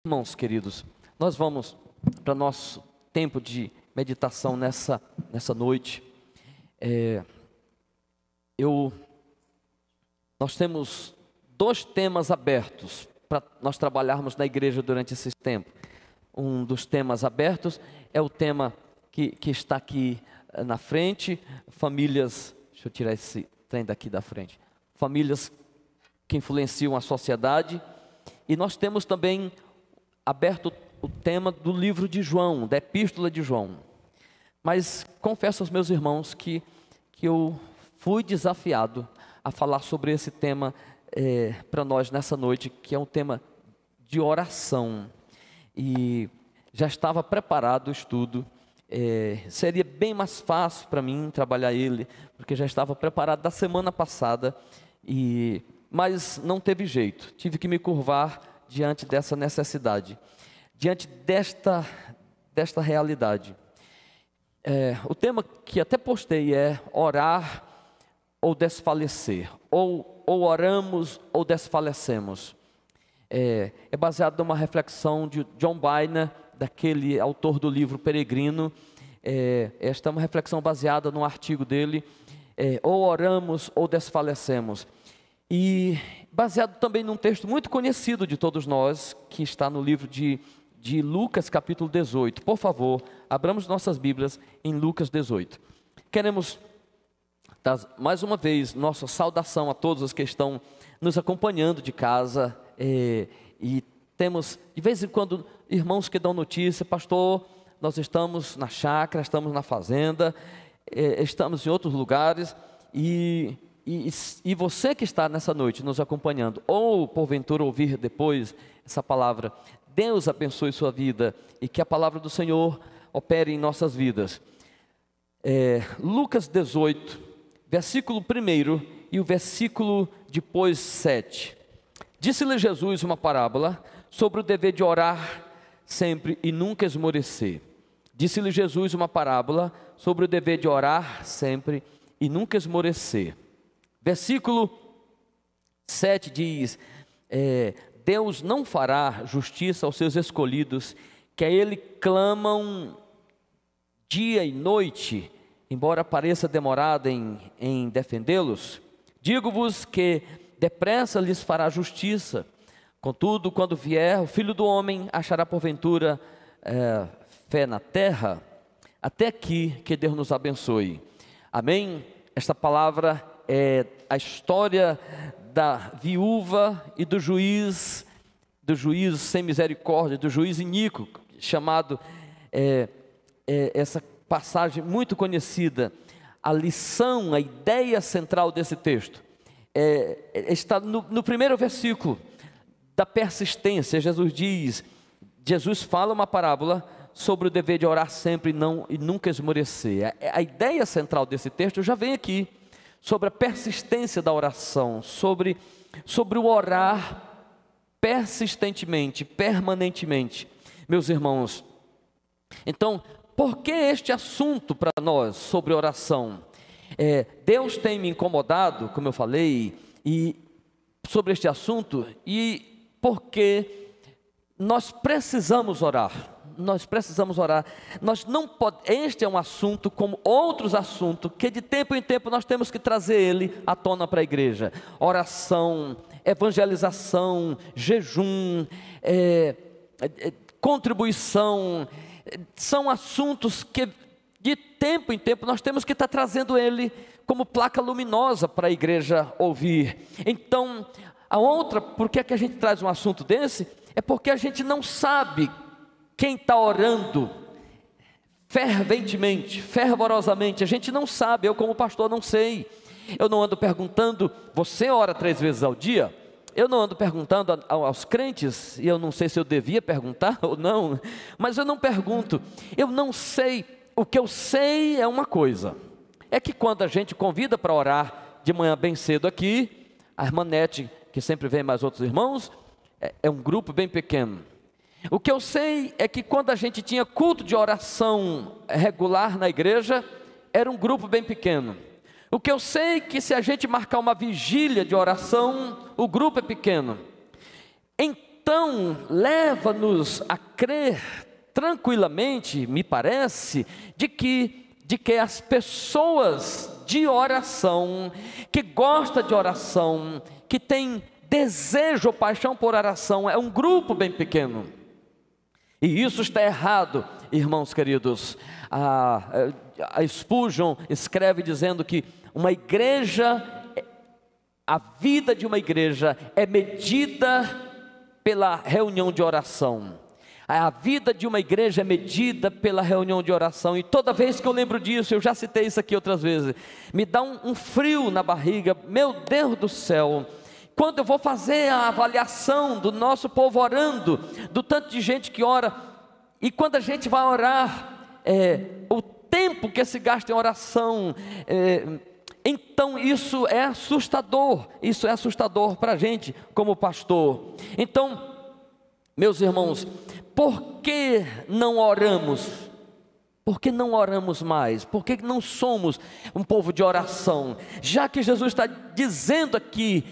Irmãos queridos, nós vamos para nosso tempo de meditação nessa noite. Nós temos dois temas abertos para nós trabalharmos na igreja durante esse tempo. Um dos temas abertos é o tema que está aqui na frente, famílias, deixa eu tirar esse trem daqui da frente, famílias que influenciam a sociedade, e nós temos também aberto o tema do livro de João, da epístola de João. Mas confesso aos meus irmãos que eu fui desafiado a falar sobre esse tema para nós nessa noite, que é um tema de oração, e já estava preparado o estudo. Seria bem mais fácil para mim trabalhar ele, porque já estava preparado da semana passada, mas não teve jeito, tive que me curvar diante dessa necessidade, diante desta realidade. O tema que até postei é orar ou desfalecer, ou oramos ou desfalecemos. É baseado numa reflexão de John Byner, daquele autor do livro Peregrino. Esta é uma reflexão baseada num artigo dele, ou oramos ou desfalecemos. E baseado também num texto muito conhecido de todos nós, que está no livro de Lucas capítulo 18. Por favor, abramos nossas Bíblias em Lucas 18. Queremos dar mais uma vez nossa saudação a todos os que estão nos acompanhando de casa, e temos de vez em quando irmãos que dão notícia: pastor, nós estamos na chácara, estamos na fazenda, estamos em outros lugares, e você que está nessa noite nos acompanhando, ou porventura ouvir depois essa palavra, Deus abençoe sua vida e que a palavra do Senhor opere em nossas vidas. Lucas 18, versículo 1 e o versículo depois 7. Disse-lhe Jesus uma parábola sobre o dever de orar sempre e nunca esmorecer. Disse-lhe Jesus uma parábola sobre o dever de orar sempre e nunca esmorecer. Versículo 7 diz: Deus não fará justiça aos seus escolhidos, que a Ele clamam dia e noite, embora pareça demorado em defendê-los. Digo-vos que depressa lhes fará justiça. Contudo, quando vier o Filho do Homem, achará porventura fé na terra? Até aqui, que Deus nos abençoe. Amém? Esta palavra é a história da viúva e do juiz sem misericórdia, do juiz iníquo, chamado, essa passagem muito conhecida. A lição, a ideia central desse texto está no primeiro versículo, da persistência. Jesus fala uma parábola sobre o dever de orar sempre e nunca esmorecer. A ideia central desse texto já vem aqui, sobre a persistência da oração, sobre o orar persistentemente, permanentemente. Meus irmãos, então, por que este assunto para nós sobre oração? Deus tem me incomodado, como eu falei, sobre este assunto, e porque nós precisamos orar. Este é um assunto, como outros assuntos, que de tempo em tempo nós temos que trazer ele à tona para a igreja. Oração, evangelização, jejum, contribuição, são assuntos que de tempo em tempo nós temos que estar trazendo ele como placa luminosa para a igreja ouvir. Então, por que a gente traz um assunto desse? É porque a gente não sabe quem está orando ferventemente, fervorosamente. A gente não sabe. Eu, como pastor, não sei. Eu não ando perguntando: você ora 3 vezes ao dia? Eu não ando perguntando aos crentes, e eu não sei se eu devia perguntar ou não, mas eu não pergunto. Eu não sei. O que eu sei é uma coisa: é que quando a gente convida para orar de manhã bem cedo aqui, a irmã Nete, que sempre vem mais outros irmãos, é um grupo bem pequeno. O que eu sei é que quando a gente tinha culto de oração regular na igreja, era um grupo bem pequeno. O que eu sei é que se a gente marcar uma vigília de oração, o grupo é pequeno. Em então leva-nos a crer tranquilamente, me parece, de que as pessoas de oração, que gostam de oração, que tem desejo ou paixão por oração, é um grupo bem pequeno. E isso está errado, irmãos queridos. A Spurgeon escreve dizendo que uma igreja, a vida de uma igreja é medida pela reunião de oração. A vida de uma igreja é medida pela reunião de oração. E toda vez que eu lembro disso, eu já citei isso aqui outras vezes, me dá um frio na barriga. Meu Deus do céu, quando eu vou fazer a avaliação do nosso povo orando, do tanto de gente que ora, e quando a gente vai orar, o tempo que se gasta em oração, então isso é assustador para a gente como pastor. Então, meus irmãos, por que não oramos? Por que não oramos mais? Por que não somos um povo de oração? Já que Jesus está dizendo aqui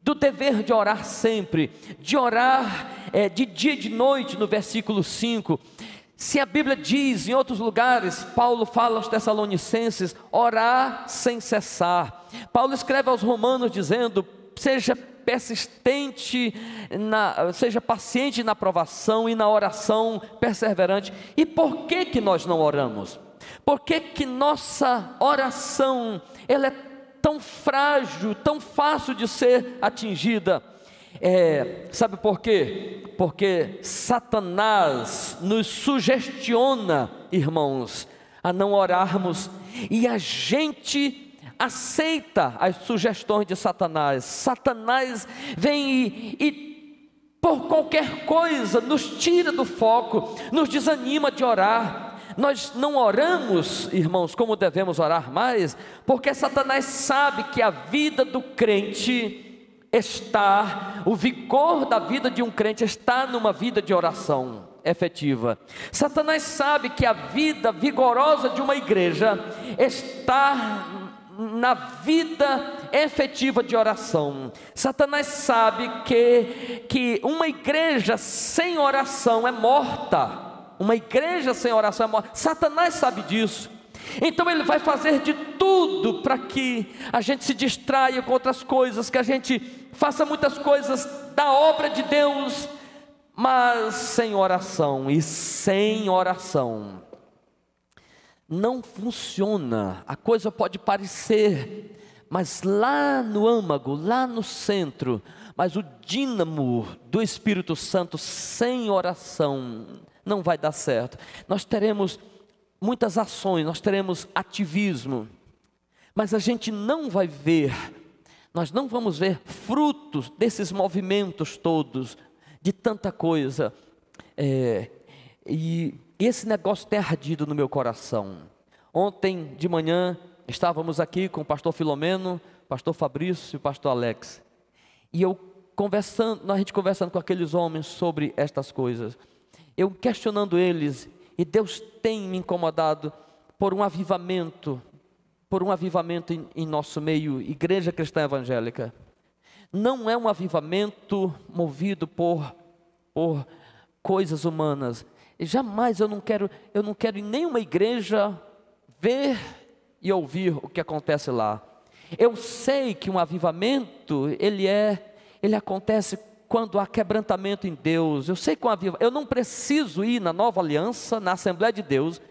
do dever de orar sempre, de orar de dia e de noite, no versículo 5. Se a Bíblia diz em outros lugares, Paulo fala aos Tessalonicenses, orar sem cessar. Paulo escreve aos Romanos dizendo, seja persistente, seja paciente na provação e na oração perseverante. E por que nós não oramos? Por que nossa oração, ela é tão frágil, tão fácil de ser atingida? Sabe por quê? Porque Satanás nos sugestiona, irmãos, a não orarmos, e a gente aceita as sugestões de Satanás. Satanás vem e por qualquer coisa nos tira do foco, nos desanima de orar. Nós não oramos, irmãos, como devemos orar mais, porque Satanás sabe que a vida do crente o vigor da vida de um crente está numa vida de oração efetiva. Satanás sabe que a vida vigorosa de uma igreja está na vida efetiva de oração. Satanás sabe que uma igreja sem oração é morta. Uma igreja sem oração é morta. Satanás sabe disso. Então ele vai fazer de tudo para que a gente se distraia com outras coisas, que a gente faça muitas coisas da obra de Deus, mas sem oração. E sem oração não funciona. A coisa pode parecer, mas lá no âmago, lá no centro, mas o dínamo do Espírito Santo sem oração não vai dar certo. Nós teremos muitas ações, nós teremos ativismo, mas a gente não vai ver, nós não vamos ver frutos desses movimentos todos, de tanta coisa, e esse negócio tem ardido no meu coração. Ontem de manhã estávamos aqui com o pastor Filomeno, pastor Fabrício e o pastor Alex, e a gente conversando com aqueles homens sobre estas coisas, eu questionando eles, e Deus tem me incomodado por um avivamento em nosso meio, Igreja Cristã Evangélica. Não é um avivamento movido por coisas humanas. E jamais eu não quero em nenhuma igreja ver e ouvir o que acontece lá. Eu sei que um avivamento, ele acontece quando há quebrantamento em Deus. Eu sei que eu não preciso ir na Nova Aliança, na Assembleia de Deus,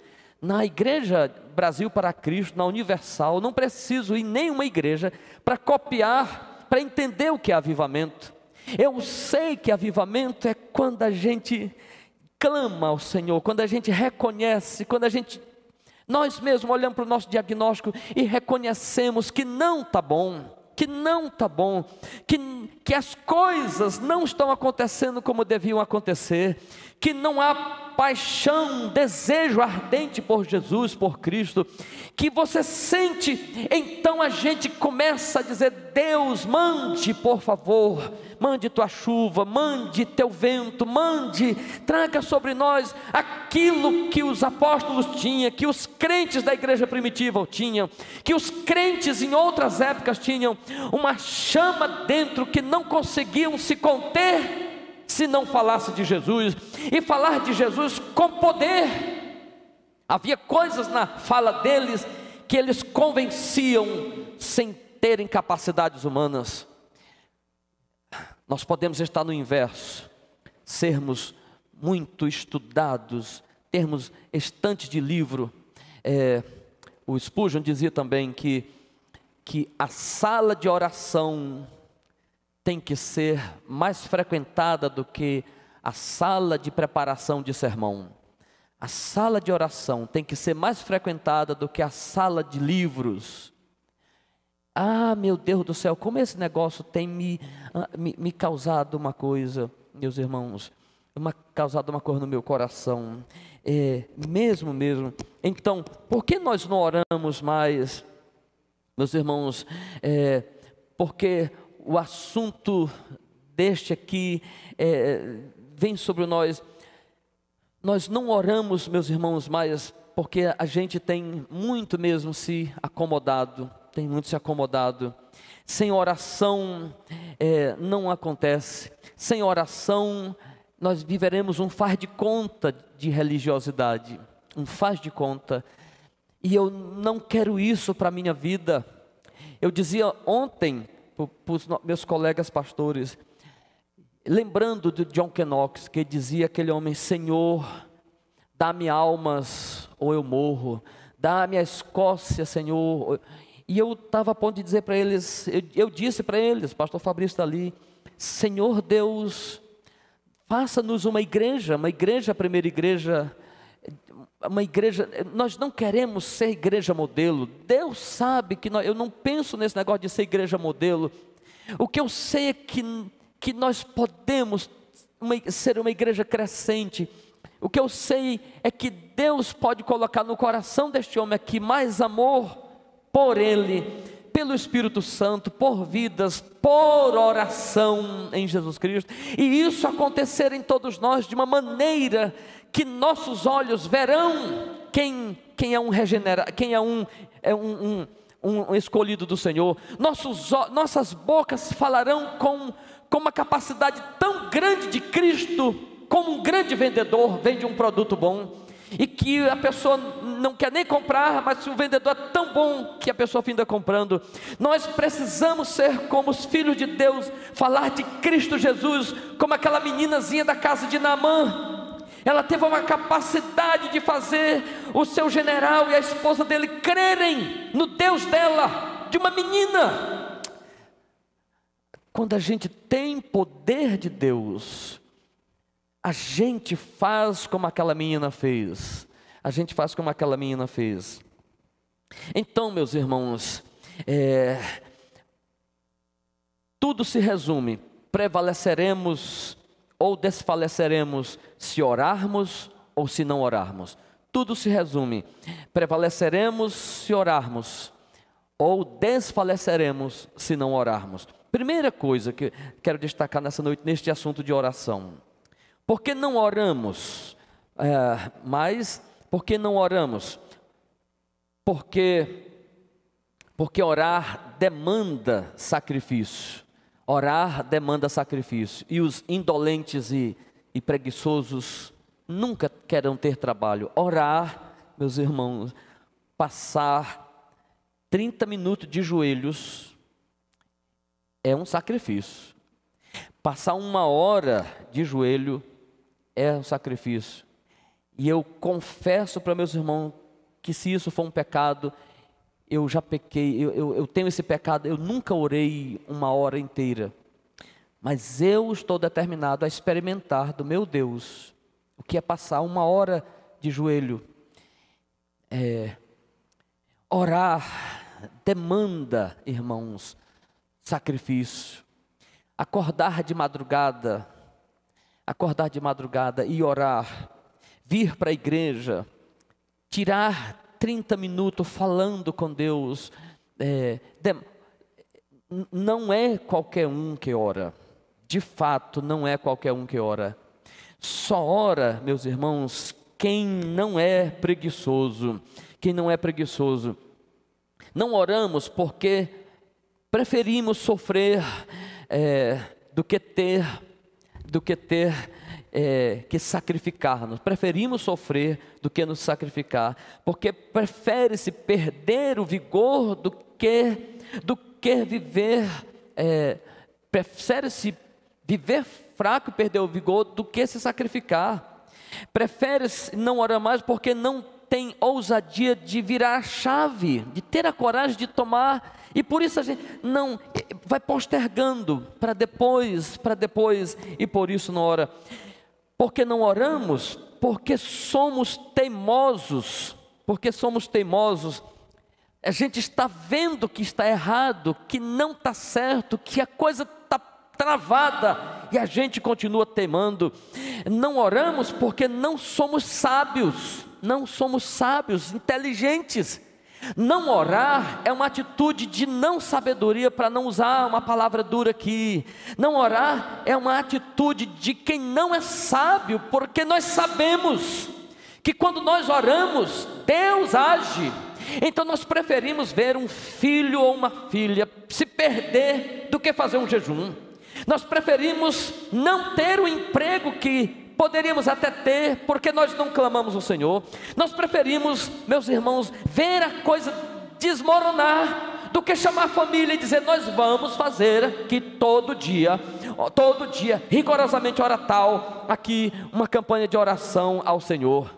na Igreja Brasil para Cristo, na Universal. Eu não preciso ir em nenhuma igreja para copiar, para entender o que é avivamento. Eu sei que avivamento é quando a gente clama ao Senhor, quando a gente reconhece, nós mesmos olhamos para o nosso diagnóstico e reconhecemos que não está bom, que as coisas não estão acontecendo como deviam acontecer, que não há paixão, desejo ardente por Jesus, por Cristo, que você sente, então a gente começa a dizer: Deus, mande, por favor, mande tua chuva, mande teu vento, traga sobre nós aquilo que os apóstolos tinham, que os crentes da igreja primitiva tinham, que os crentes em outras épocas tinham, uma chama dentro que não conseguiam se conter se não falasse de Jesus, e falar de Jesus com poder. Havia coisas na fala deles que eles convenciam sem terem capacidades humanas. Nós podemos estar no inverso, sermos muito estudados, termos estantes de livro. O Spurgeon dizia também que a sala de oração tem que ser mais frequentada do que a sala de preparação de sermão. A sala de oração tem que ser mais frequentada do que a sala de livros. Ah, meu Deus do céu, como esse negócio tem me causado uma coisa, meus irmãos, causado uma coisa no meu coração, mesmo. Então, por que nós não oramos mais, meus irmãos? Porque o assunto deste aqui vem sobre nós. Nós não oramos, meus irmãos, mais porque a gente tem muito mesmo se acomodado. Sem oração não acontece. Sem oração nós viveremos um faz de conta de religiosidade, um faz de conta. E eu não quero isso para a minha vida. Eu dizia ontem para os meus colegas pastores, lembrando de John Knox, que dizia aquele homem: Senhor, dá-me almas ou eu morro, dá-me a Escócia, Senhor. E eu estava a ponto de dizer para eles, eu disse para eles, pastor Fabrício está ali: Senhor Deus, faça-nos uma igreja, primeira igreja, uma igreja. Nós não queremos ser igreja modelo. Deus sabe que eu não penso nesse negócio de ser igreja modelo. O que eu sei é que nós podemos ser uma igreja crescente. O que eu sei é que Deus pode colocar no coração deste homem aqui mais amor por ele, pelo Espírito Santo, por vidas, por oração em Jesus Cristo, e isso acontecer em todos nós de uma maneira que nossos olhos verão quem é um regenerado, quem é um escolhido do Senhor. Nossas bocas falarão com uma capacidade tão grande de Cristo, como um grande vendedor vende um produto bom, e que a pessoa não quer nem comprar, mas o vendedor é tão bom que a pessoa finda comprando. Nós precisamos ser como os filhos de Deus, falar de Cristo Jesus, como aquela meninazinha da casa de Naamã. Ela teve uma capacidade de fazer o seu general e a esposa dele crerem no Deus dela, de uma menina. Quando a gente tem poder de Deus, a gente faz como aquela menina fez. Então, meus irmãos, tudo se resume: prevaleceremos ou desfaleceremos se orarmos ou se não orarmos. Tudo se resume: prevaleceremos se orarmos ou desfaleceremos se não orarmos. Primeira coisa que quero destacar nessa noite, neste assunto de oração: por que não oramos? Por que não oramos? Porque orar demanda sacrifício. E os indolentes e preguiçosos nunca querem ter trabalho. Orar, meus irmãos, passar 30 minutos de joelhos é um sacrifício. Passar 1 hora de joelho é um sacrifício. E eu confesso para meus irmãos que se isso for um pecado, eu já pequei, eu tenho esse pecado. Eu nunca orei 1 hora inteira, mas eu estou determinado a experimentar do meu Deus o que é passar 1 hora de joelho. Orar demanda, irmãos, sacrifício. Acordar de madrugada e orar, vir para a igreja, tirar 30 minutos falando com Deus, não é qualquer um que ora. De fato, não é qualquer um que ora. Só ora, meus irmãos, quem não é preguiçoso. Não oramos porque preferimos sofrer do que ter do que ter que sacrificar-nos. Preferimos sofrer do que nos sacrificar, porque prefere-se perder o vigor do que viver, prefere-se viver fraco e perder o vigor do que se sacrificar. Prefere-se não orar mais porque não tem ousadia de virar a chave, de ter a coragem de tomar, e por isso a gente não vai postergando para depois, e por isso não ora. Porque não oramos? Porque somos teimosos, a gente está vendo que está errado, que não está certo, que a coisa está travada, e a gente continua teimando. Não oramos porque não somos sábios, inteligentes. Não orar é uma atitude de não sabedoria, para não usar uma palavra dura aqui. Não orar é uma atitude de quem não é sábio, porque nós sabemos que quando nós oramos, Deus age. Então nós preferimos ver um filho ou uma filha se perder do que fazer um jejum. Nós preferimos não ter o emprego que poderíamos até ter, porque nós não clamamos ao Senhor. Nós preferimos, meus irmãos, ver a coisa desmoronar, do que chamar a família e dizer: nós vamos fazer aqui todo dia, rigorosamente hora tal, aqui uma campanha de oração ao Senhor.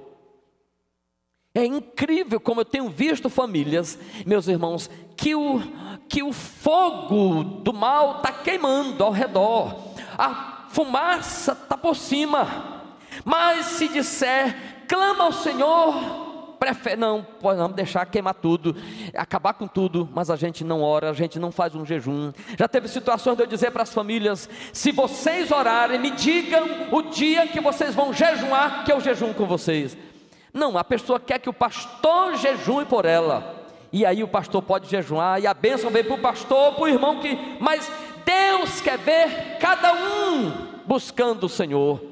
É incrível como eu tenho visto famílias, meus irmãos, que o fogo do mal está queimando ao redor, a fumaça está por cima, mas se disser, clama ao Senhor, não, vamos deixar queimar tudo, acabar com tudo, mas a gente não ora, a gente não faz um jejum. Já teve situações de eu dizer para as famílias: se vocês orarem, me digam o dia que vocês vão jejuar, que eu jejum com vocês. Não, a pessoa quer que o pastor jejue por ela, e aí o pastor pode jejuar, e a bênção vem para o pastor, para o irmão, mas Deus quer ver cada um buscando o Senhor.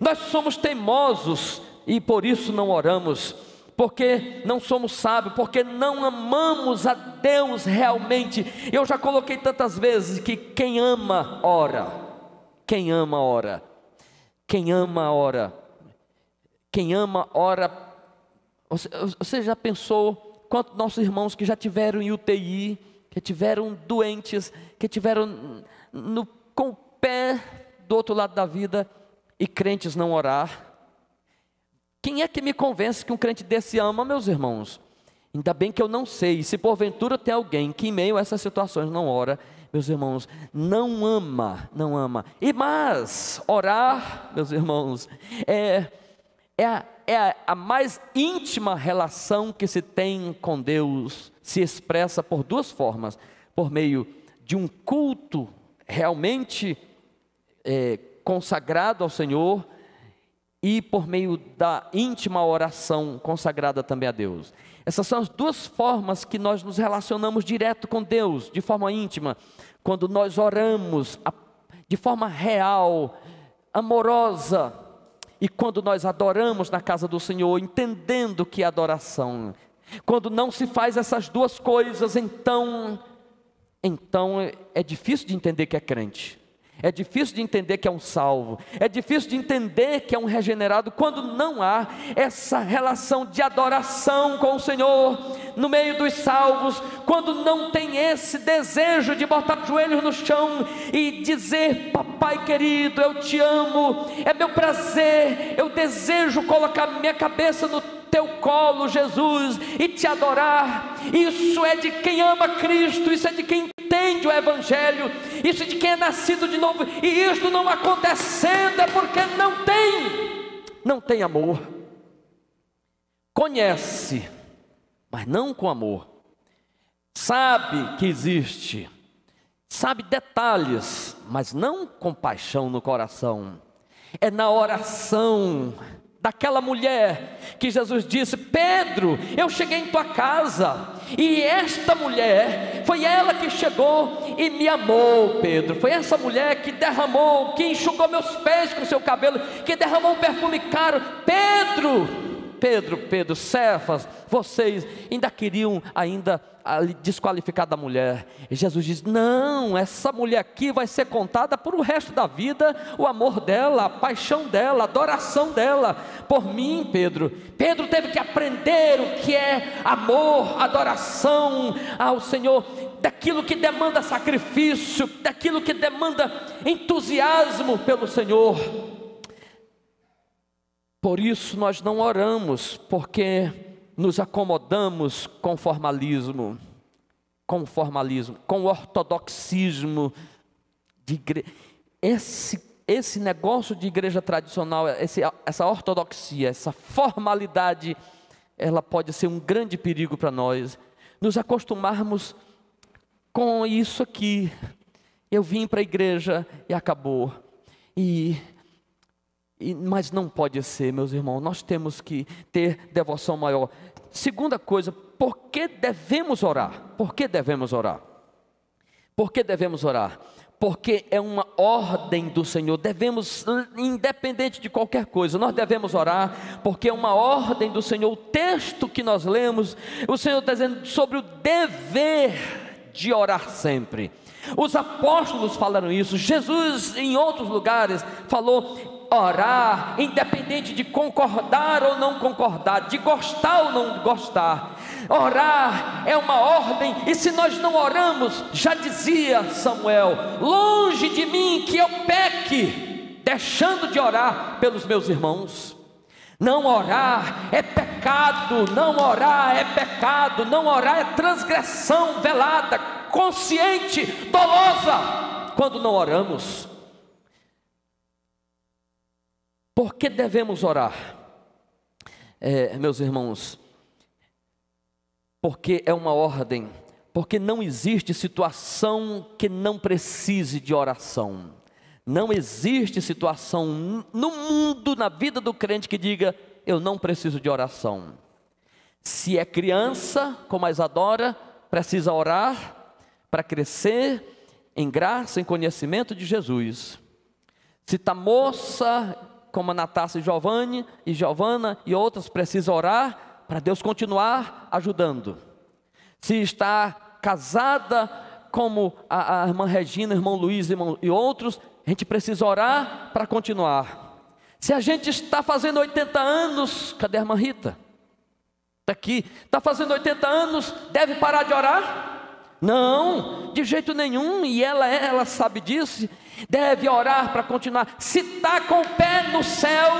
Nós somos teimosos e por isso não oramos, porque não somos sábios, porque não amamos a Deus realmente. Eu já coloquei tantas vezes que quem ama ora, quem ama ora, quem ama ora, quem ama ora. Você já pensou quantos nossos irmãos que já tiveram em UTI, que tiveram doentes, que tiveram com o pé do outro lado da vida, e crentes não orar? Quem é que me convence que um crente desse ama, meus irmãos? Ainda bem que eu não sei. Se porventura tem alguém que em meio a essas situações não ora, meus irmãos, não ama. Mas orar, meus irmãos, é a mais íntima relação que se tem com Deus. Se expressa por duas formas: por meio de um culto realmente consagrado ao Senhor, e por meio da íntima oração consagrada também a Deus. Essas são as duas formas que nós nos relacionamos direto com Deus, de forma íntima, quando nós oramos de forma real, amorosa, e quando nós adoramos na casa do Senhor, entendendo que é adoração. Quando não se faz essas duas coisas, então é difícil de entender que é crente. É difícil de entender que é um salvo, é difícil de entender que é um regenerado, quando não há essa relação de adoração com o Senhor no meio dos salvos, quando não tem esse desejo de botar os joelhos no chão e dizer: papai querido, eu te amo, é meu prazer, eu desejo colocar minha cabeça no teu colo, Jesus, e te adorar. Isso é de quem ama Cristo, isso é de quem entende o Evangelho, isso é de quem é nascido de novo. E isto não acontecendo é porque não tem amor. Conhece, mas não com amor. Sabe que existe, sabe detalhes, mas não com paixão no coração. É na oração daquela mulher que Jesus disse: Pedro, eu cheguei em tua casa, e esta mulher, foi ela que chegou e me amou, Pedro. Foi essa mulher que derramou, que enxugou meus pés com seu cabelo, que derramou um perfume caro. Pedro, Pedro, Cefas, vocês ainda queriam desqualificar da mulher. E Jesus diz: não, essa mulher aqui vai ser contada por o resto da vida, o amor dela, a paixão dela, a adoração dela por mim, Pedro. Pedro teve que aprender o que é amor, adoração ao Senhor, daquilo que demanda sacrifício, daquilo que demanda entusiasmo pelo Senhor. Por isso nós não oramos, porque nos acomodamos com formalismo, com ortodoxismo de igreja. Esse negócio de igreja tradicional, essa ortodoxia, essa formalidade, ela pode ser um grande perigo para nós. Nos acostumarmos com isso aqui. Eu vim para a igreja e acabou. Mas não pode ser, meus irmãos. Nós temos que ter devoção maior. Segunda coisa, por que devemos orar? Por que devemos orar? Por que devemos orar? Porque é uma ordem do Senhor. Devemos, independente de qualquer coisa, nós devemos orar, porque é uma ordem do Senhor. O texto que nós lemos, o Senhor está dizendo sobre o dever de orar sempre. Os apóstolos falaram isso. Jesus, em outros lugares, falou: orar, independente de concordar ou não concordar, de gostar ou não gostar. Orar é uma ordem, e se nós não oramos, já dizia Samuel: longe de mim que eu peque, deixando de orar pelos meus irmãos. Não orar é pecado, não orar é pecado, não orar é transgressão velada, consciente, dolosa, quando não oramos. Por que devemos orar? Meus irmãos, porque é uma ordem, porque não existe situação que não precise de oração. Não existe situação no mundo, na vida do crente, que diga: eu não preciso de oração. Se é criança, como a Isadora, precisa orar para crescer em graça, em conhecimento de Jesus. Se está moça, como a Natácia e Giovana e outras, precisa orar para Deus continuar ajudando. Se está casada, como a irmã Regina, irmão Luiz e outros, a gente precisa orar para continuar. Se a gente está fazendo 80 anos, cadê a irmã Rita? Está aqui, está fazendo 80 anos, deve parar de orar? Não, de jeito nenhum, e ela sabe disso. Deve orar para continuar. Se está com o pé no céu,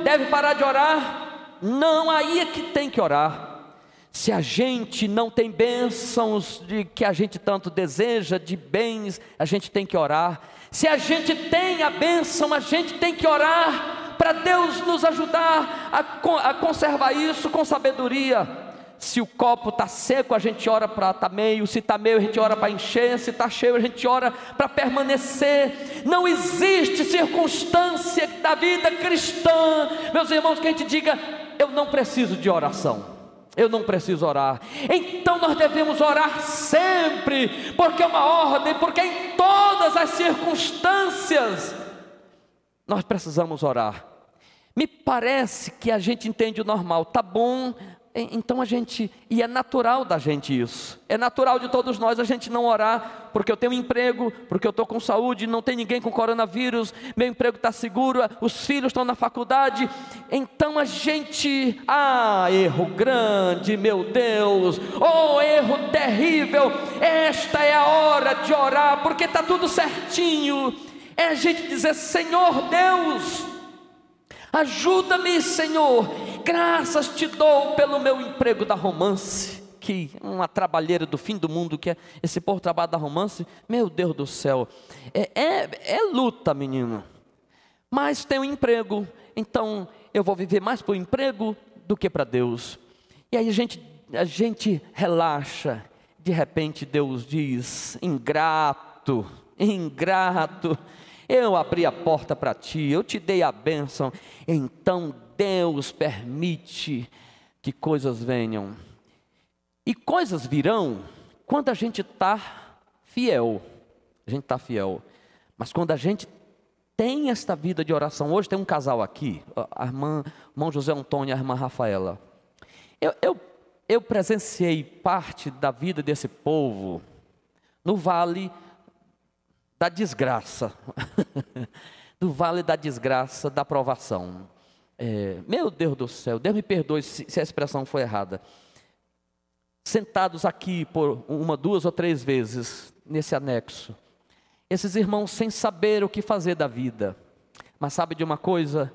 deve parar de orar? Não, aí é que tem que orar. Se a gente não tem bênçãos de que a gente tanto deseja, de bens, a gente tem que orar. Se a gente tem a bênção, a gente tem que orar para Deus nos ajudar a conservar isso com sabedoria. Se o copo está seco, a gente ora para estar meio. Se está meio, a gente ora para encher. Se está cheio, a gente ora para permanecer. Não existe circunstância da vida cristã, meus irmãos, que a gente diga: eu não preciso de oração, eu não preciso orar. Então nós devemos orar sempre, porque é uma ordem, porque em todas as circunstâncias nós precisamos orar. Me parece que a gente entende o normal, tá bom. Então e é natural da gente isso, é natural de todos nós a gente não orar, porque eu tenho um emprego, porque eu estou com saúde, não tem ninguém com coronavírus, meu emprego está seguro, os filhos estão na faculdade. Então a gente, erro grande, meu Deus, erro terrível, esta é a hora de orar, porque está tudo certinho. É a gente dizer: Senhor Deus, ajuda-me, Senhor, graças te dou pelo meu emprego da Romance, que uma trabalheira do fim do mundo, que é esse povo trabalha da Romance. Meu Deus do céu, é luta, menino, mas tem um emprego, então eu vou viver mais para o emprego do que para Deus. E aí a gente relaxa. De repente Deus diz: ingrato, eu abri a porta para ti, eu te dei a bênção. Então Deus permite que coisas venham. E coisas virão quando a gente está fiel. A gente está fiel. Mas quando a gente tem esta vida de oração. Hoje tem um casal aqui, o irmão José Antônio e a irmã Rafaela. Eu presenciei parte da vida desse povo no vale da desgraça, no vale da desgraça, da provação. Meu Deus do céu, Deus me perdoe se a expressão foi errada. Sentados aqui por 1, 2 ou 3 vezes nesse anexo, esses irmãos sem saber o que fazer da vida, mas sabe de uma coisa?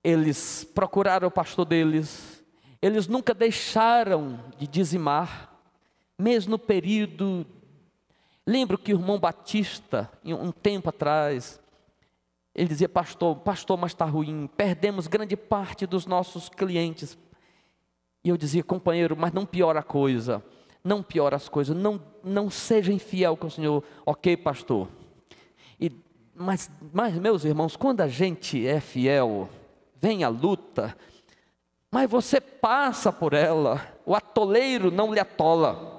Eles procuraram o pastor deles, eles nunca deixaram de dizimar, mesmo no período. Lembro que o irmão Batista, um tempo atrás, ele dizia: pastor, mas está ruim, perdemos grande parte dos nossos clientes. E eu dizia: companheiro, mas não piora a coisa, não piora as coisas, não seja infiel com o Senhor. Ok, pastor. Mas meus irmãos, quando a gente é fiel, vem a luta, mas você passa por ela, o atoleiro não lhe atola,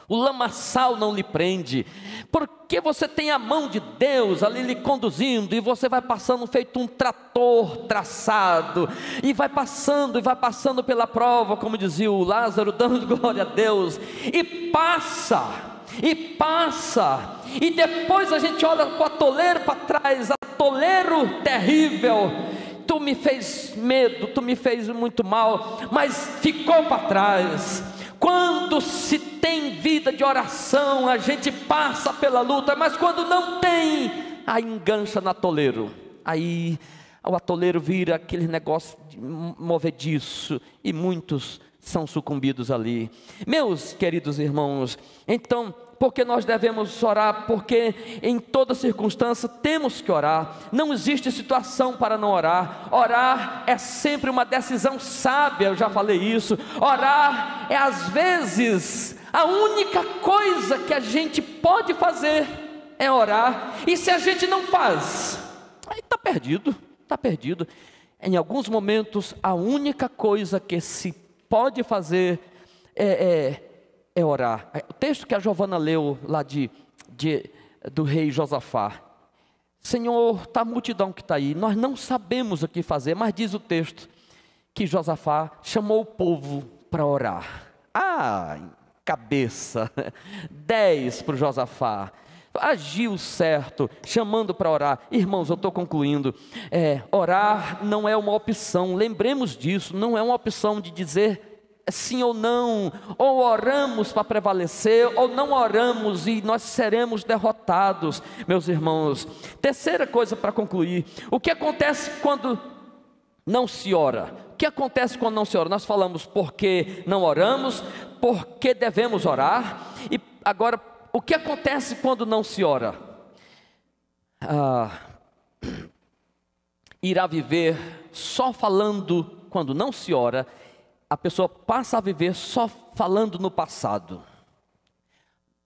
o lamaçal não lhe prende, porque você tem a mão de Deus ali lhe conduzindo, e você vai passando feito um trator traçado, e vai passando pela prova, como dizia o Lázaro, dando glória a Deus, e passa, e depois a gente olha para o atoleiro para trás, atoleiro terrível. Tu me fez medo, tu me fez muito mal, mas ficou para trás. Quando se tem vida de oração, a gente passa pela luta, mas quando não tem, aí engancha no atoleiro. Aí o atoleiro vira aquele negócio movediço, e muitos são sucumbidos ali. Meus queridos irmãos, então, porque nós devemos orar? Porque em toda circunstância temos que orar. Não existe situação para não orar. Orar é sempre uma decisão sábia, eu já falei isso. Orar é às vezes a única coisa que a gente pode fazer é orar. E se a gente não faz, aí está perdido. Em alguns momentos a única coisa que se pode fazer é orar. O texto que a Giovana leu lá do rei Josafá: Senhor, está a multidão que está aí, nós não sabemos o que fazer, mas diz o texto que Josafá chamou o povo para orar. Cabeça, 10 para o Josafá, agiu certo, chamando para orar. Irmãos, eu estou concluindo. Orar não é uma opção, lembremos disso, não é uma opção de dizer sim ou não, ou oramos para prevalecer, ou não oramos e nós seremos derrotados, meus irmãos. Terceira coisa para concluir: o que acontece quando não se ora? O que acontece quando não se ora? Nós falamos porque não oramos, porque devemos orar, e agora, o que acontece quando não se ora? Irá viver só falando. Quando não se ora, a pessoa passa a viver só falando no passado.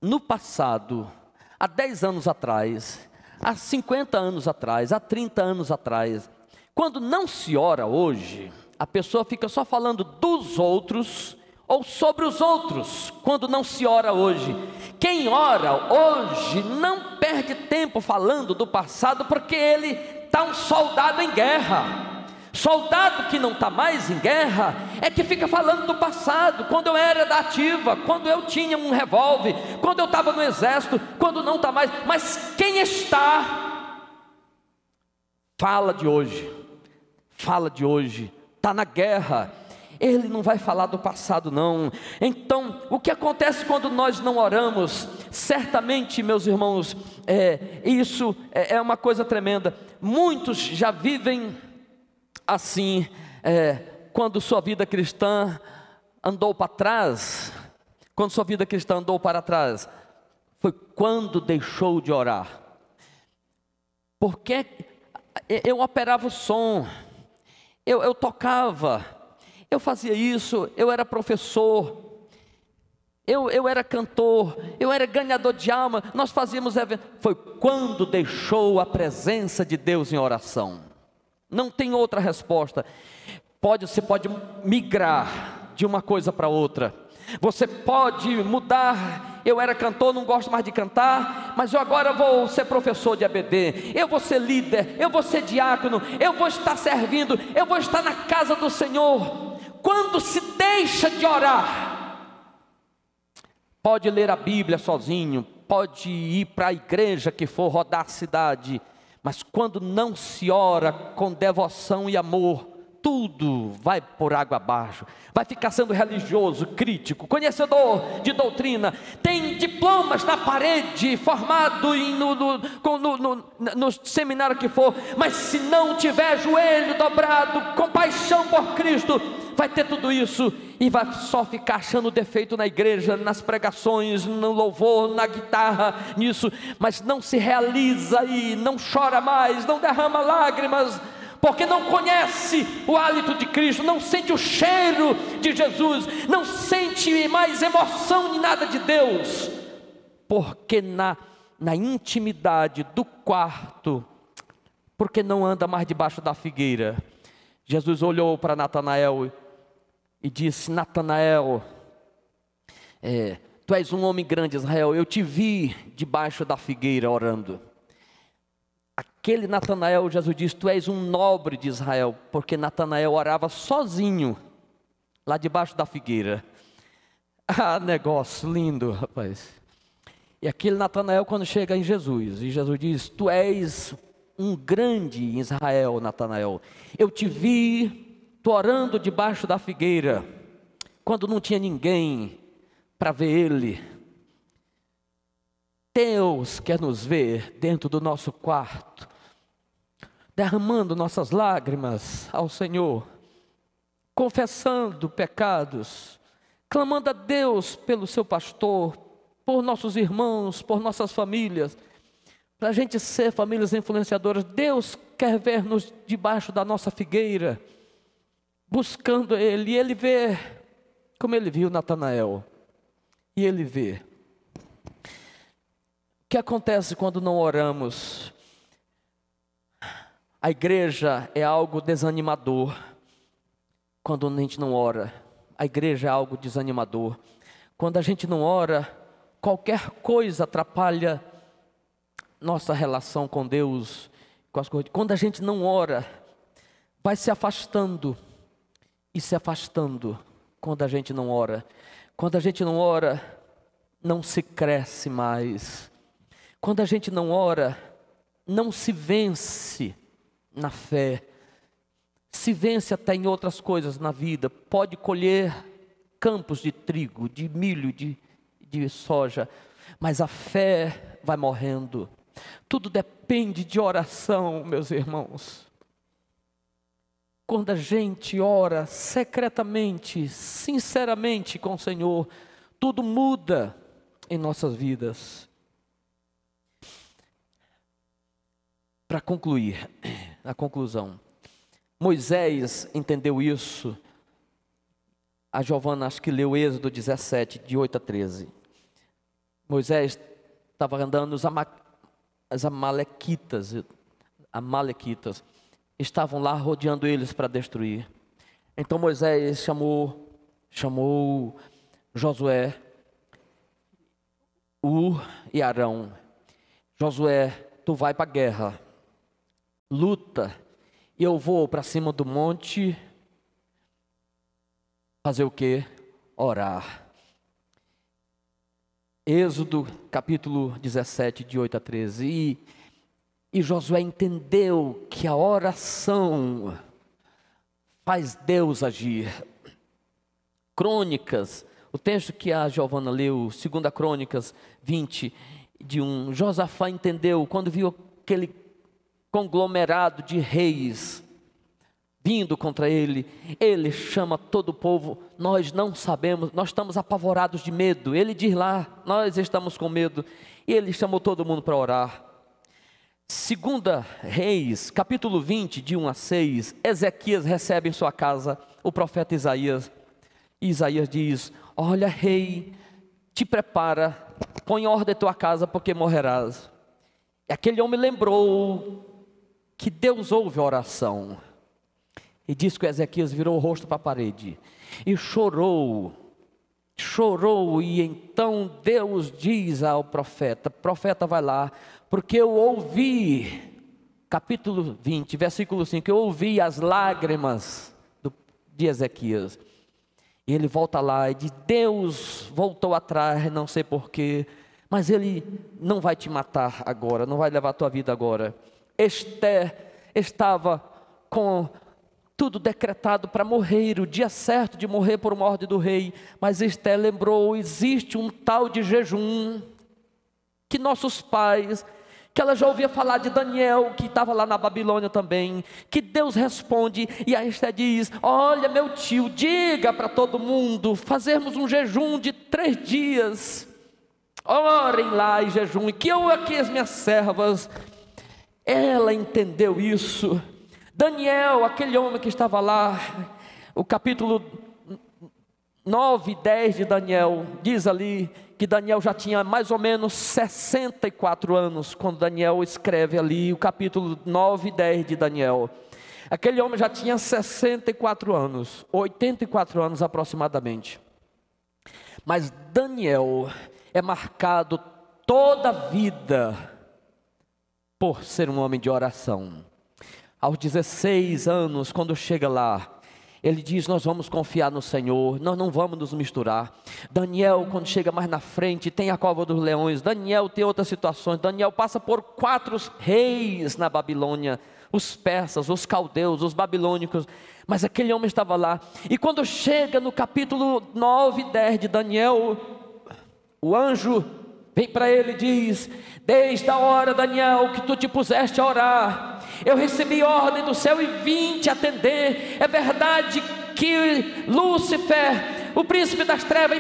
No passado, há 10 anos atrás, há 50 anos atrás, há 30 anos atrás. Quando não se ora hoje, a pessoa fica só falando dos outros ou sobre os outros. Quando não se ora hoje, quem ora hoje não perde tempo falando do passado, porque ele está um soldado em guerra. Soldado que não está mais em guerra é que fica falando do passado, quando eu era da ativa, quando eu tinha um revólver, quando eu estava no exército, quando não está mais. Mas quem está, fala de hoje, está na guerra. Ele não vai falar do passado não. Então, o que acontece quando nós não oramos? Certamente, meus irmãos, isso é uma coisa tremenda. Muitos já vivem assim, quando sua vida cristã andou para trás, foi quando deixou de orar. Porque eu operava o som, eu tocava, eu fazia isso, eu era professor, eu era cantor, eu era ganhador de alma, nós fazíamos eventos. Foi quando deixou a presença de Deus em oração. Não tem outra resposta. Você pode migrar de uma coisa para outra, você pode mudar. eu era cantor, não gosto mais de cantar, mas eu agora vou ser professor de ABD, eu vou ser líder, eu vou ser diácono, eu vou estar servindo, eu vou estar na casa do Senhor. Quando se deixa de orar, pode ler a Bíblia sozinho, pode ir para a igreja que for, rodar a cidade, mas quando não se ora com devoção e amor, tudo vai por água abaixo, vai ficar sendo religioso, crítico, conhecedor de doutrina, tem diplomas na parede, formado no seminário que for, mas se não tiver joelho dobrado, compaixão por Cristo, vai ter tudo isso e vai só ficar achando defeito na igreja, nas pregações, no louvor, na guitarra, nisso, mas não se realiza e não chora mais, não derrama lágrimas, porque não conhece o hálito de Cristo, não sente o cheiro de Jesus, não sente mais emoção de nada de Deus, porque na intimidade do quarto, porque não anda mais debaixo da figueira. Jesus olhou para Natanael e disse: Natanael, tu és um homem grande, Israel, eu te vi debaixo da figueira orando. Aquele Natanael, Jesus disse: tu és um nobre de Israel, porque Natanael orava sozinho, lá debaixo da figueira. Ah, negócio lindo, rapaz. E aquele Natanael, quando chega em Jesus, e Jesus diz: tu és um grande em Israel, Natanael, eu te vi tu orando debaixo da figueira, quando não tinha ninguém para ver ele. Deus quer nos ver dentro do nosso quarto, derramando nossas lágrimas ao Senhor, confessando pecados, clamando a Deus pelo seu pastor, por nossos irmãos, por nossas famílias, para a gente ser famílias influenciadoras. Deus quer ver-nos debaixo da nossa figueira, buscando Ele, e Ele vê como Ele viu Natanael, e Ele vê. O que acontece quando não oramos? A igreja é algo desanimador, quando a gente não ora. A igreja é algo desanimador. Quando a gente não ora, qualquer coisa atrapalha nossa relação com Deus, com as coisas. Quando a gente não ora, vai se afastando e se afastando. Quando a gente não ora, quando a gente não ora, não se cresce mais. Quando a gente não ora, não se vence na fé, se vence até em outras coisas na vida. Pode colher campos de trigo, de milho, de soja, mas a fé vai morrendo. Tudo depende de oração, meus irmãos. Quando a gente ora secretamente, sinceramente com o Senhor, tudo muda em nossas vidas. Para concluir, a conclusão. Moisés entendeu isso. A Giovana acho que leu Êxodo 17, de 8 a 13. Moisés estava andando, as amalequitas estavam lá rodeando eles para destruir. Então Moisés chamou Josué, e Arão. Josué, tu vai para a guerra, luta, e eu vou para cima do monte fazer o quê? Orar. Êxodo capítulo 17, de 8 a 13. E Josué entendeu que a oração faz Deus agir. Crônicas, o texto que a Giovana leu, 2 Crônicas 20, de 1. Josafá entendeu, quando viu aquele conglomerado de reis vindo contra ele, ele chama todo o povo. Nós não sabemos, nós estamos apavorados de medo. Ele diz lá, nós estamos com medo. E ele chamou todo mundo para orar. 2 Reis, capítulo 20, de 1 a 6, Ezequias recebe em sua casa o profeta Isaías. E Isaías diz: olha, rei, te prepara, põe em ordem a tua casa, porque morrerás. E aquele homem lembrou que Deus ouve a oração. E diz que Ezequias virou o rosto para a parede e chorou. chorou, e então Deus diz ao profeta, profeta vai lá, porque eu ouvi, capítulo 20, versículo 5, eu ouvi as lágrimas de Ezequias. E ele volta lá e diz, Deus voltou atrás, não sei porquê, mas Ele não vai te matar agora, não vai levar a tua vida agora. Esther estava com tudo decretado para morrer, o dia certo de morrer por uma ordem do rei, mas Esther lembrou, existe um tal de jejum, que nossos pais, que ela já ouvia falar de Daniel, que estava lá na Babilônia também, que Deus responde, e a Esther diz, olha meu tio, diga para todo mundo, fazermos um jejum de 3 dias, orem lá em jejum, e que eu aqui as minhas servas. Ela entendeu isso. Daniel, aquele homem que estava lá, o capítulo 9 e 10 de Daniel, diz ali, que Daniel já tinha mais ou menos 64 anos, quando Daniel escreve ali o capítulo 9 e 10 de Daniel. Aquele homem já tinha 64 anos, 84 anos aproximadamente. Mas Daniel é marcado toda a vida por ser um homem de oração. Aos 16 anos, quando chega lá, ele diz, nós vamos confiar no Senhor, nós não vamos nos misturar. Daniel, quando chega mais na frente, tem a cova dos leões. Daniel tem outras situações. Daniel passa por 4 reis na Babilônia, os persas, os caldeus, os babilônicos, mas aquele homem estava lá. E quando chega no capítulo 9 e 10 de Daniel, o anjo vem para ele e diz, desde a hora, Daniel, que tu te puseste a orar, eu recebi ordem do céu e vim te atender. É verdade que Lúcifer, o príncipe das trevas,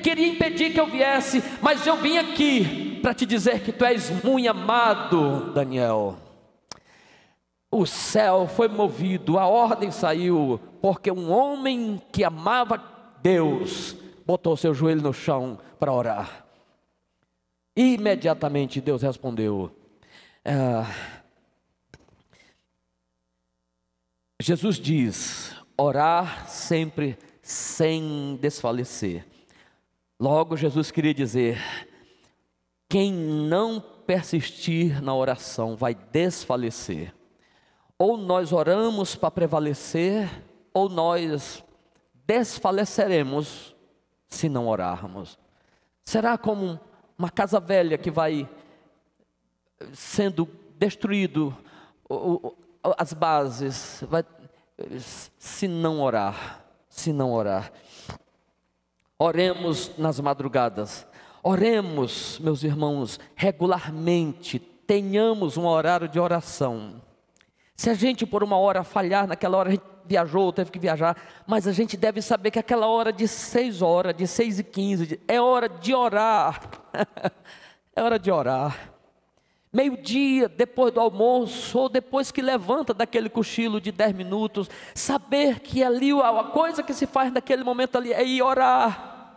queria impedir que eu viesse, mas eu vim aqui para te dizer que tu és muito amado, Daniel. O céu foi movido, a ordem saiu, porque um homem que amava Deus, botou seu joelho no chão para orar. Imediatamente Deus respondeu. Jesus diz, orar sempre sem desfalecer. Logo Jesus queria dizer, quem não persistir na oração vai desfalecer. Ou nós oramos para prevalecer, ou nós desfaleceremos se não orarmos. Será como uma casa velha que vai sendo destruído, as bases, se não orar, Oremos nas madrugadas, oremos, meus irmãos, regularmente, tenhamos um horário de oração. Se a gente por uma hora falhar, naquela hora a gente viajou, teve que viajar, mas a gente deve saber que aquela hora de 6 horas, de 6h15, é hora de orar, é hora de orar. Meio-dia, depois do almoço, ou depois que levanta daquele cochilo de 10 minutos, saber que ali a coisa que se faz naquele momento ali é ir orar.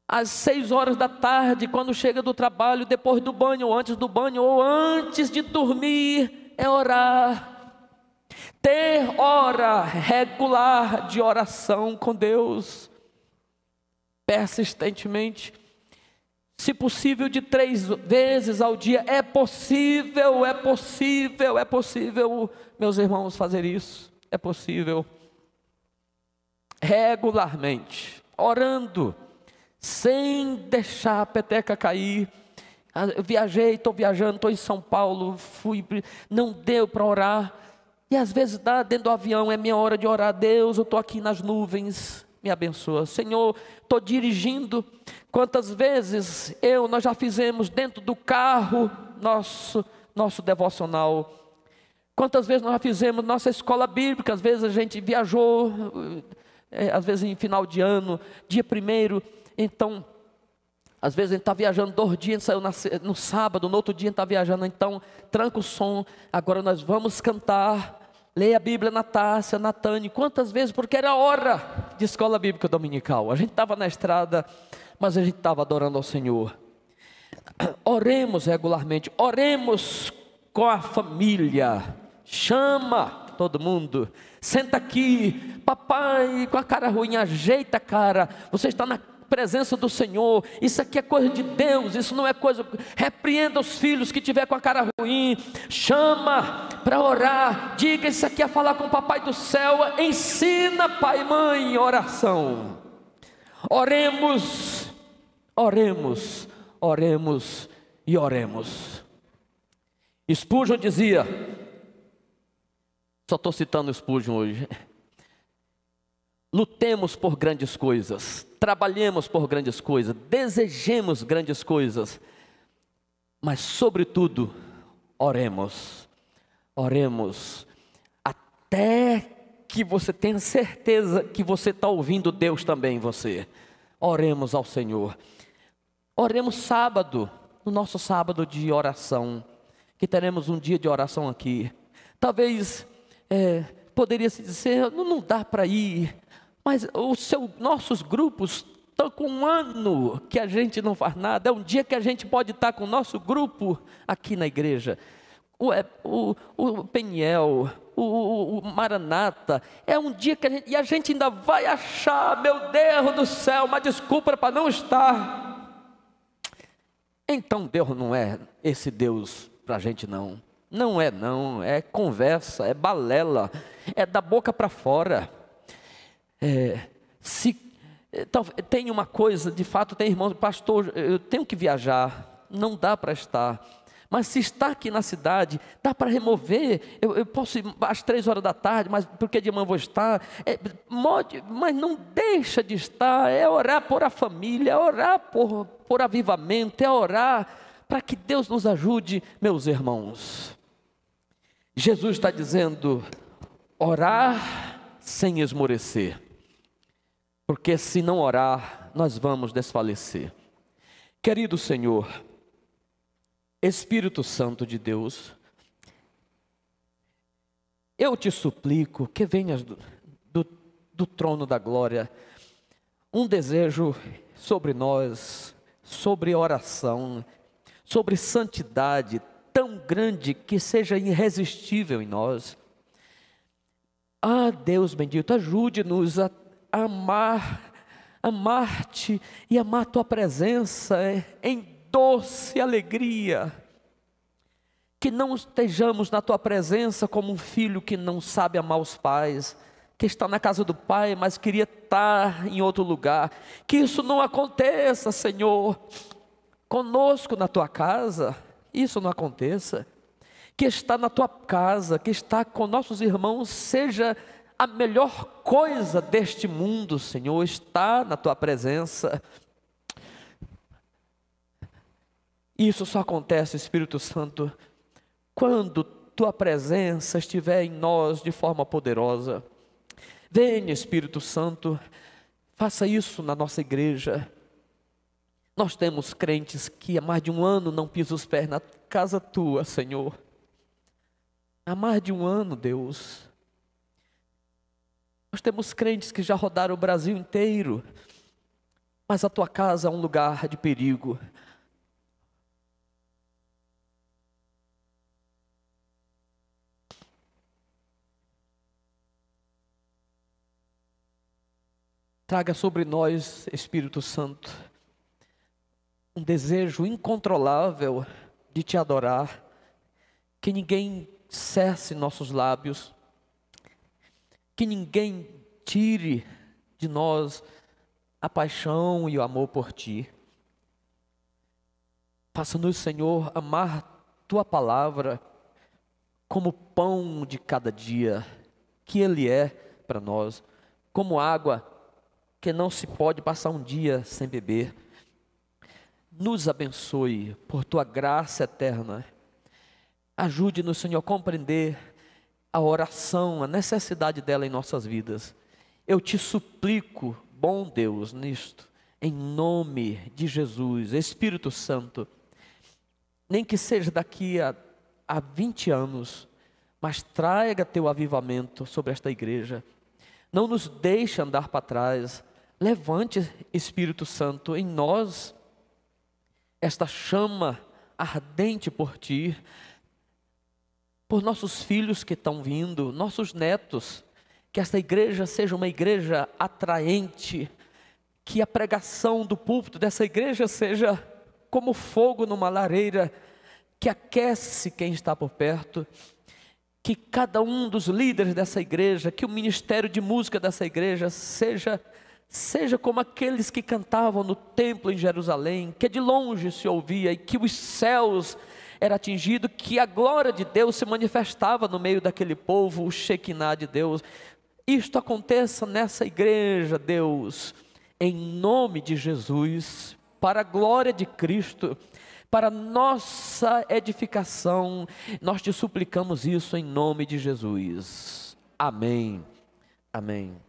Às 6 horas da tarde, quando chega do trabalho, depois do banho, ou antes do banho, ou antes de dormir, é orar. Ter hora regular de oração com Deus, persistentemente. Se possível de 3 vezes ao dia, é possível, meus irmãos, fazer isso, é possível, regularmente, orando, sem deixar a peteca cair. Eu viajei, estou viajando, estou em São Paulo, não deu para orar, e às vezes dá dentro do avião, é minha hora de orar, Deus, eu estou aqui nas nuvens, me abençoa, Senhor, estou dirigindo. Quantas vezes nós já fizemos dentro do carro nosso devocional? Quantas vezes nós já fizemos nossa escola bíblica? Às vezes a gente viajou, às vezes em final de ano, dia 1º, então, às vezes a gente está viajando 2 dias, a gente saiu no sábado, no outro dia a gente está viajando, então tranca o som, agora nós vamos cantar, leia a Bíblia na Tássia, na Tânia. Quantas vezes? Porque era hora de escola bíblica dominical, a gente estava na estrada, mas a gente estava adorando ao Senhor. Oremos regularmente, oremos com a família, chama todo mundo. Senta aqui, papai, com a cara ruim, ajeita a cara. Você está na presença do Senhor. Isso aqui é coisa de Deus, isso não é coisa. Repreenda os filhos que tiver com a cara ruim. Chama para orar. Diga, isso aqui é falar com o papai do céu. Ensina pai e mãe oração. Oremos, oremos, oremos e oremos. Spurgeon dizia, só estou citando Spurgeon hoje: lutemos por grandes coisas, trabalhemos por grandes coisas, desejemos grandes coisas, mas sobretudo, oremos, oremos, até que você tenha certeza que você está ouvindo Deus também em você. Oremos ao Senhor. Oremos sábado, no nosso sábado de oração, que teremos um dia de oração aqui. Talvez poderia se dizer, não dá para ir, mas nossos grupos estão com um ano que a gente não faz nada. É um dia que a gente pode estar com o nosso grupo aqui na igreja. O Peniel, o Maranata, é um dia que a gente ainda vai achar, meu Deus do céu, uma desculpa para não estar. Então Deus não é esse Deus para a gente não. Não, é conversa, é balela, é da boca para fora. Tem uma coisa, de fato tem irmãos, pastor, eu tenho que viajar, não dá para estar. Mas se está aqui na cidade, dá para remover. Eu posso ir às 3 horas da tarde, mas porque de manhã vou estar. Mas não deixa de estar. É orar por a família, é orar por avivamento, é orar para que Deus nos ajude, meus irmãos. Jesus está dizendo, orar sem esmorecer. Porque se não orar, nós vamos desfalecer. Querido Senhor, Espírito Santo de Deus, eu te suplico que venhas do trono da glória, um desejo sobre nós, sobre oração, sobre santidade tão grande que seja irresistível em nós. Ah, Deus bendito, ajude-nos a amar-te e amar tua presença em doce alegria, que não estejamos na tua presença como um filho que não sabe amar os pais, que está na casa do pai, mas queria estar em outro lugar. Que isso não aconteça, Senhor, conosco na tua casa, isso não aconteça. Que está na tua casa, que está com nossos irmãos, seja a melhor coisa deste mundo, Senhor, está na tua presença. Isso só acontece, Espírito Santo, quando tua presença estiver em nós de forma poderosa. Venha, Espírito Santo, faça isso na nossa igreja. Nós temos crentes que há mais de um ano não pisam os pés na casa tua, Senhor. Há mais de um ano, Deus. Nós temos crentes que já rodaram o Brasil inteiro, mas a tua casa é um lugar de perigo. Traga sobre nós, Espírito Santo, um desejo incontrolável de te adorar, que ninguém cesse nossos lábios, que ninguém tire de nós a paixão e o amor por ti. Faça-nos, Senhor, amar tua palavra como pão de cada dia, que ele é para nós, como água que não se pode passar um dia sem beber. Nos abençoe por tua graça eterna. Ajude-nos, Senhor, a compreender a oração, a necessidade dela em nossas vidas. Eu te suplico, bom Deus, nisto, em nome de Jesus, Espírito Santo, nem que seja daqui a 20 anos, mas traga teu avivamento sobre esta igreja. Não nos deixe andar para trás. Levante, Espírito Santo, em nós esta chama ardente por ti. por nossos filhos que estão vindo, nossos netos, que essa igreja seja uma igreja atraente, que a pregação do púlpito dessa igreja seja como fogo numa lareira, que aquece quem está por perto, que cada um dos líderes dessa igreja, que o ministério de música dessa igreja seja como aqueles que cantavam no templo em Jerusalém, que de longe se ouvia e que os céus era atingido, que a glória de Deus se manifestava no meio daquele povo, o Shekinah de Deus. Isto aconteça nessa igreja, Deus, em nome de Jesus, para a glória de Cristo, para nossa edificação, nós te suplicamos isso em nome de Jesus. Amém. Amém.